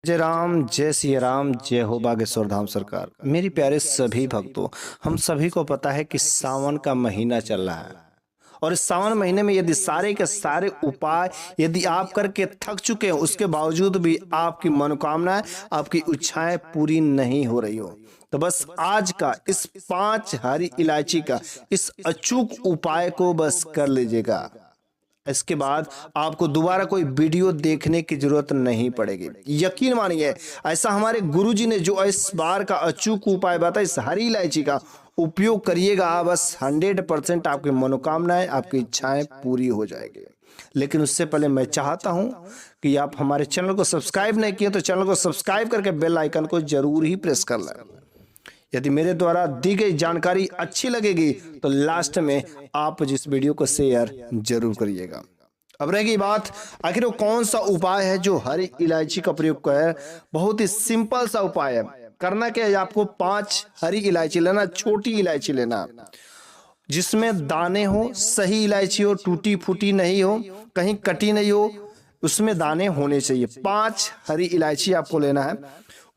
जय राम, जय सिया राम, जय हो बागेश्वर धाम सरकार। मेरी प्यारे सभी भक्तों, हम सभी को पता है कि सावन का महीना चल रहा है और इस सावन महीने में यदि सारे के सारे उपाय यदि आप करके थक चुके हैं, उसके बावजूद भी आपकी मनोकामनाएं, आपकी इच्छाएं पूरी नहीं हो रही हो, तो बस आज का इस 5 हरी इलायची का इस अचूक उपाय को बस कर लीजिएगा। इसके बाद आपको दोबारा कोई वीडियो देखने की जरूरत नहीं पड़ेगी। यकीन मानिए, ऐसा हमारे गुरुजी ने जो इस बार का अचूक उपाय बताया, इस हरी इलायची का उपयोग करिएगा, बस 100% आपकी मनोकामनाएं, आपकी इच्छाएं पूरी हो जाएगी। लेकिन उससे पहले मैं चाहता हूं कि आप हमारे चैनल को सब्सक्राइब नहीं किए तो चैनल को सब्सक्राइब करके बेल आइकन को जरूर ही प्रेस कर लें। यदि मेरे द्वारा दी गई जानकारी अच्छी लगेगी तो लास्ट में आप जिस वीडियो को शेयर जरूर करिएगा। अब रहेगी बात, आखिर वो कौन सा उपाय है जो हरी इलायची का प्रयोग कर। बहुत ही सिंपल सा उपाय है। करना क्या है, आपको 5 हरी इलायची लेना, छोटी इलायची लेना जिसमें दाने हो, सही इलायची हो, टूटी फूटी नहीं हो, कहीं कटी नहीं हो, उसमें दाने होने चाहिए। 5 हरी इलायची आपको लेना है।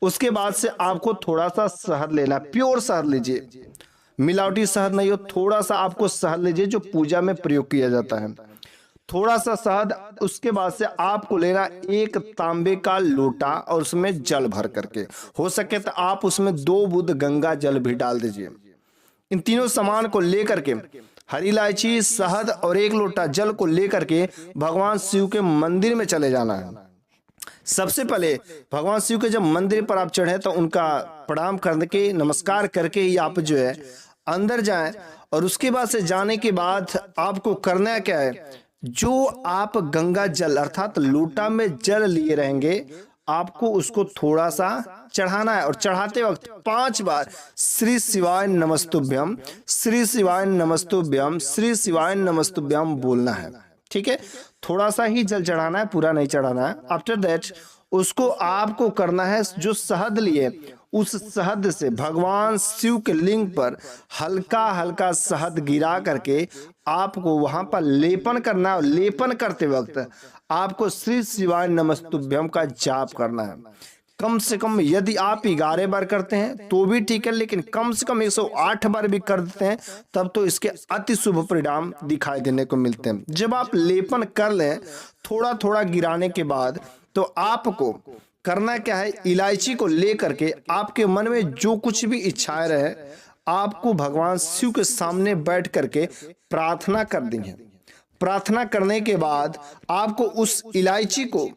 उसके बाद से आपको थोड़ा सा शहद लेना, प्योर शहद लीजिए, मिलावटी शहद नहीं हो। थोड़ा सा आपको शहद लीजिए जो पूजा में प्रयोग किया जाता है, थोड़ा सा शहद। उसके बाद से आपको लेना 1 तांबे का लोटा और उसमें जल भर करके, हो सके तो आप उसमें 2 बूंद गंगा जल भी डाल दीजिए। इन तीनों सामान को लेकर के, हरी इलायची, शहद और 1 लोटा जल को लेकर के भगवान शिव के मंदिर में चले जाना है। सबसे पहले भगवान शिव के जब मंदिर पर आप चढ़े तो उनका प्रणाम करके, नमस्कार करके ही आप जो है अंदर जाएं। और उसके बाद से जाने के बाद आपको करना क्या है, जो आप गंगा जल अर्थात लोटा में जल लिए रहेंगे, आपको उसको थोड़ा सा चढ़ाना है। और चढ़ाते वक्त 5 बार श्री शिवाय नमस्तुभ्यम, श्री शिवाय नमस्तुभ्यम, श्री शिवाय नमस्तुभ्यम बोलना है। ठीक है, थोड़ा सा ही जल चढ़ाना है, पूरा नहीं चढ़ाना है। आफ्टर दैट उसको आपको करना है, जो शहद लिए उस शहद से भगवान शिव के लिंग पर हल्का हल्का शहद गिरा करके आपको वहां पर लेपन करना है। और लेपन करते वक्त आपको श्री शिवाय नमस्तुभ्यम का जाप करना है। कम से कम यदि आप 11 बार करते हैं तो भी ठीक है, लेकिन कम से कम 108 बार भी कर देते हैं तब तो इसके अति शुभ परिणाम दिखाई देने को मिलते हैं। जब आप लेपन कर लें थोड़ा थोड़ा गिराने के बाद, तो आपको करना क्या है, इलायची को लेकर के आपके मन में जो कुछ भी इच्छाएं रहे, आपको भगवान शिव के सामने बैठ करके प्रार्थना कर दी है। प्रार्थना करने के बाद आपको उस इलायची को,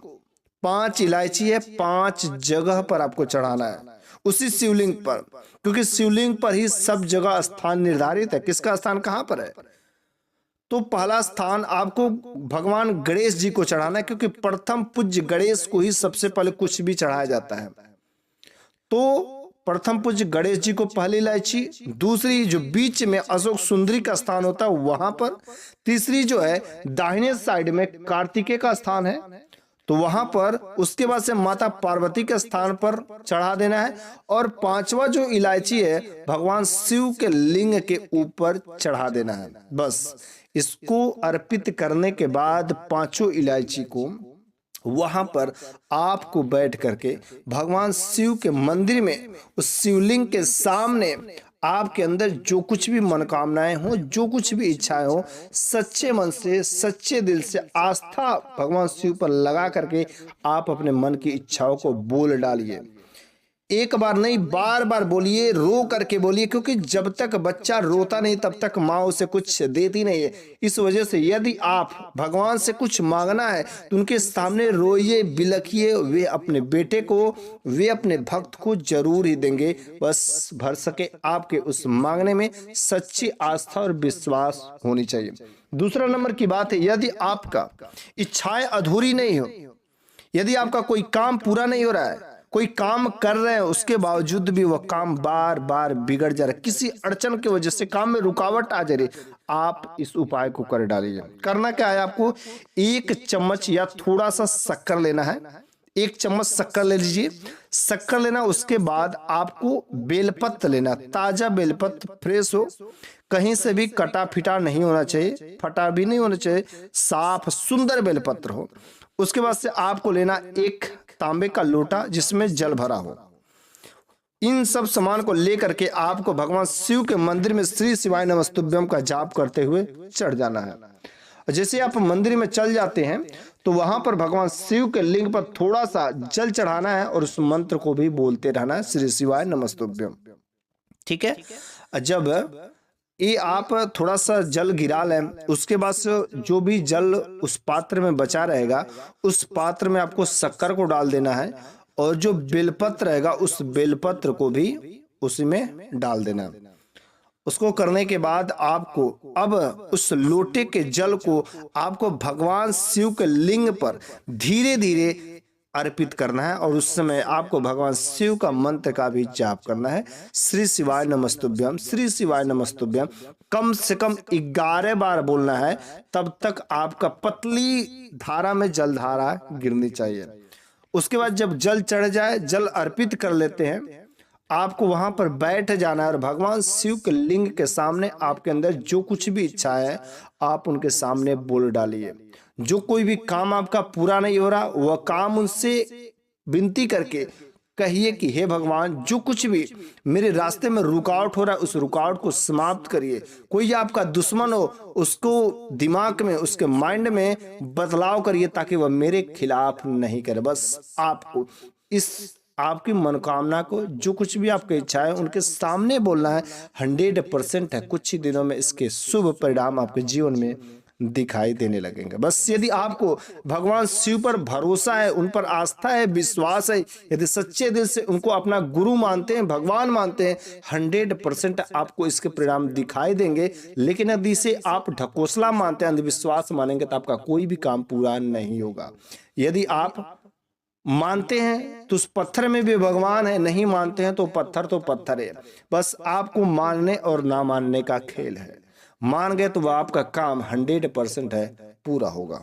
5 इलायची है, 5 जगह पर आपको चढ़ाना है, उसी शिवलिंग पर, क्योंकि शिवलिंग पर ही सब जगह स्थान निर्धारित है। किसका स्थान कहां पर है, तो पहला स्थान आपको भगवान गणेश जी को चढ़ाना है, क्योंकि प्रथम पूज्य गणेश को ही सबसे पहले कुछ भी चढ़ाया जाता है। तो प्रथम पूज्य गणेश जी को पहली इलायची, दूसरी जो बीच में अशोक सुंदरी का स्थान होता है वहां पर, तीसरी जो है दाहिने साइड में कार्तिकेय का स्थान है तो वहां पर, उसके बाद से माता पार्वती के स्थान पर चढ़ा देना है। और 5वां जो इलायची है भगवान शिव के लिंग के ऊपर चढ़ा देना है। बस इसको अर्पित करने के बाद 5 इलायची को वहां पर आपको बैठ करके भगवान शिव के मंदिर में उस शिवलिंग के सामने आपके अंदर जो कुछ भी मनोकामनाएं हो, जो कुछ भी इच्छाएं हो, सच्चे मन से, सच्चे दिल से आस्था भगवान शिव पर लगा करके आप अपने मन की इच्छाओं को बोल डालिए। एक बार नहीं, बार बार बोलिए, रो करके बोलिए, क्योंकि जब तक बच्चा रोता नहीं तब तक माँ उसे कुछ देती नहीं है। इस वजह से यदि आप भगवान से कुछ मांगना है तो उनके सामने रोइए, बिलखिए, वे अपने बेटे को, वे अपने भक्त को जरूर ही देंगे। बस भर सके आपके उस मांगने में सच्ची आस्था और विश्वास होनी चाहिए। दूसरा नंबर की बात है, यदि आपका इच्छाएं अधूरी नहीं हो, यदि आपका कोई काम पूरा नहीं हो रहा है, कोई काम कर रहे हैं उसके बावजूद भी वह काम बार बार बिगड़ जा रहा है, किसी अड़चन की वजह से काम में रुकावट आ जा रही, आप इस उपाय को कर डालिए। करना क्या है, आपको 1 चम्मच या थोड़ा सा शक्कर लेना है। 1 चम्मच शक्कर ले लीजिए, शक्कर लेना। उसके बाद आपको बेलपत्र लेना, ताजा बेलपत्र, फ्रेश हो, कहीं से भी कटा फिटा नहीं होना चाहिए, फटा भी नहीं होना चाहिए, साफ सुंदर बेलपत्र हो। उसके बाद से आपको लेना 1 तांबे का लोटा जिसमें जल भरा हो। इन सब सामान को लेकर के आपको भगवान शिव के मंदिर में श्री शिवाय नमस्तुभ्यम का जाप करते हुए चढ़ जाना है। जैसे आप मंदिर में चल जाते हैं तो वहां पर भगवान शिव के लिंग पर थोड़ा सा जल चढ़ाना है और उस मंत्र को भी बोलते रहना है, श्री शिवाय नमस्तुभ्यम। ठीक है। जब ये आप थोड़ा सा जल गिरा लें, उसके बाद जो भी जल उस पात्र में बचा रहेगा उस पात्र में आपको शक्कर को डाल देना है और जो बेलपत्र रहेगा उस बेलपत्र को भी उसी में डाल देना। उसको करने के बाद आपको अब उस लोटे के जल को आपको भगवान शिव के लिंग पर धीरे धीरे अर्पित करना है और उस समय आपको भगवान शिव का मंत्र का भी जाप करना है, श्री शिवाय नमस्तुभ्यम, श्री शिवाय नमस्तुभ्यम। कम से कम 11 बार बोलना है, तब तक आपका पतली धारा में जलधारा गिरनी चाहिए। उसके बाद जब जल चढ़ जाए, जल अर्पित कर लेते हैं, आपको वहां पर बैठ जाना है और भगवान शिव के लिंग के सामने आपके अंदर जो कुछ भी इच्छा है आप उनके सामने बोल डालिए। जो कोई भी काम आपका पूरा नहीं हो रहा वह काम उनसे विनती करके कहिए कि हे भगवान, जो कुछ भी मेरे रास्ते में रुकावट हो रहा है उस रुकावट को समाप्त करिए। कोई आपका दुश्मन हो उसको दिमाग में, उसके माइंड में बदलाव करिए ताकि वह मेरे खिलाफ नहीं करे। बस आपको इस आपकी मनोकामना को, जो कुछ भी आपकी इच्छा है उनके सामने बोलना है। 100% है, कुछ ही दिनों में इसके शुभ परिणाम आपके जीवन में दिखाई देने लगेंगे। बस यदि आपको भगवान शिव पर भरोसा है, उन पर आस्था है, विश्वास है, यदि सच्चे दिल से उनको अपना गुरु मानते हैं, भगवान मानते हैं, 100% आपको इसके परिणाम दिखाई देंगे। लेकिन यदि इसे आप ढकोसला मानते हैं, अंधविश्वास मानेंगे तो आपका कोई भी काम पूरा नहीं होगा। यदि आप मानते हैं तो उस पत्थर में भी भगवान है, नहीं मानते हैं तो पत्थर है। बस आपको मानने और ना मानने का खेल है। मान गए तो वह आपका काम 100% है, पूरा होगा।